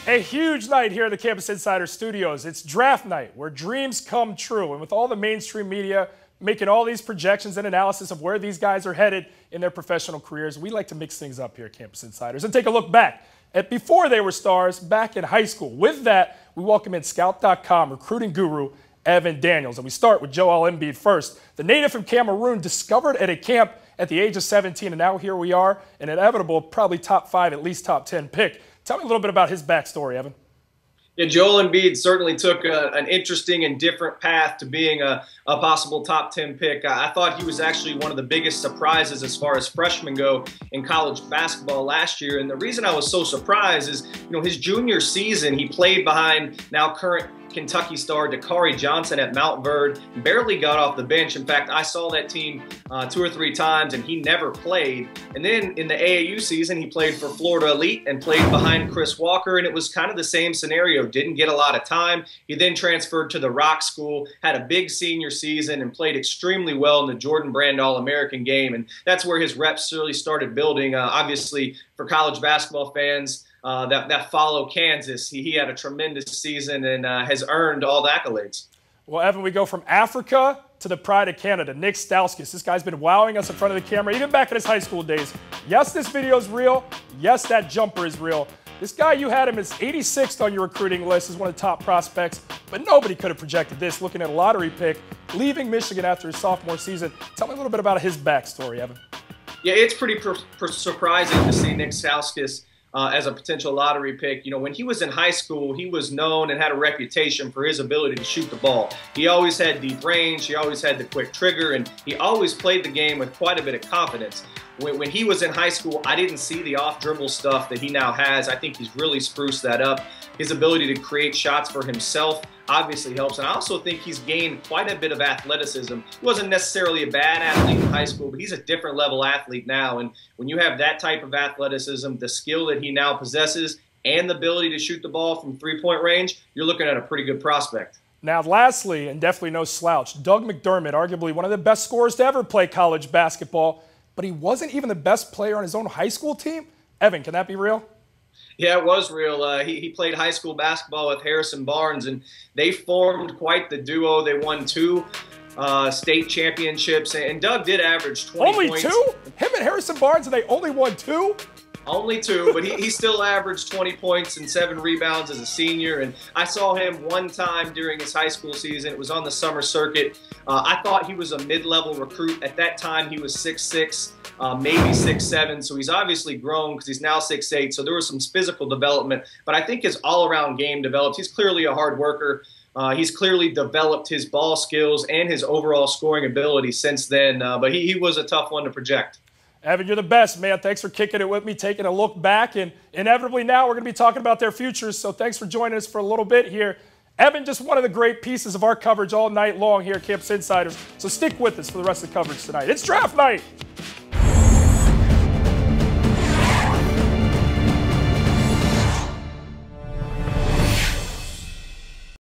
A huge night here at the Campus Insiders studios. It's draft night where dreams come true. And with all the mainstream media making all these projections and analysis of where these guys are headed in their professional careers, we like to mix things up here at Campus Insiders and take a look back at before they were stars back in high school. With that, we welcome in Scout.com recruiting guru Evan Daniels. And we start with Joel Embiid first. The native from Cameroon discovered at a camp at the age of 17, and now here we are, an inevitable, probably top 5, at least top 10 pick. Tell me a little bit about his backstory, Evan. Yeah, Joel Embiid certainly took an interesting and different path to being a possible top 10 pick. I thought he was actually one of the biggest surprises as far as freshmen go in college basketball last year. And the reason I was so surprised is, his junior season, he played behind now current Kentucky star Dakari Johnson at Mount Verde, barely got off the bench. In fact, I saw that team 2 or 3 times and he never played. And then in the AAU season, he played for Florida Elite and played behind Chris Walker, and it was kind of the same scenario. Didn't get a lot of time. He then transferred to the Rock School, had a big senior season, and played extremely well in the Jordan Brand All-American game. And that's where his reps really started building. Obviously, for college basketball fans that follow Kansas, he had a tremendous season and has earned all the accolades. Well, Evan, we go from Africa to the pride of Canada, Nik Stauskas. This guy's been wowing us in front of the camera, even back in his high school days. Yes, this video is real. Yes, that jumper is real. This guy, you had him as 86th on your recruiting list as one of the top prospects, but nobody could have projected this, looking at a lottery pick, leaving Michigan after his sophomore season. Tell me a little bit about his backstory, Evan. Yeah, it's pretty surprising to see Nik Stauskas as a potential lottery pick. When he was in high school, he was known and had a reputation for his ability to shoot the ball. He always had deep range, he always had the quick trigger, and he always played the game with quite a bit of confidence. When he was in high school, I didn't see the off-dribble stuff that he now has. I think he's really spruced that up. His ability to create shots for himself obviously helps. And I also think he's gained quite a bit of athleticism. He wasn't necessarily a bad athlete in high school, but he's a different level athlete now. And when you have that type of athleticism, the skill that he now possesses, and the ability to shoot the ball from three-point range, you're looking at a pretty good prospect. Now, lastly, and definitely no slouch, Doug McDermott, arguably one of the best scorers to ever play college basketball, but he wasn't even the best player on his own high school team. Evan, can that be real? Yeah, it was real. He played high school basketball with Harrison Barnes, and they formed quite the duo. They won 2 state championships, and Doug did average 20 points. Only 2? Him and Harrison Barnes, and they only won 2? Only 2, but he still averaged 20 points and 7 rebounds as a senior. And I saw him one time during his high school season. It was on the summer circuit. I thought he was a mid-level recruit. At that time, he was 6'6", maybe 6'7", so he's obviously grown because he's now 6'8", so there was some physical development. But I think his all-around game developed. He's clearly a hard worker. He's clearly developed his ball skills and his overall scoring ability since then, but he was a tough one to project. Evan, you're the best, man. Thanks for kicking it with me, taking a look back, and inevitably now we're going to be talking about their futures, so thanks for joining us for a little bit here. Evan, just one of the great pieces of our coverage all night long here at Campus Insiders, so stick with us for the rest of the coverage tonight. It's draft night.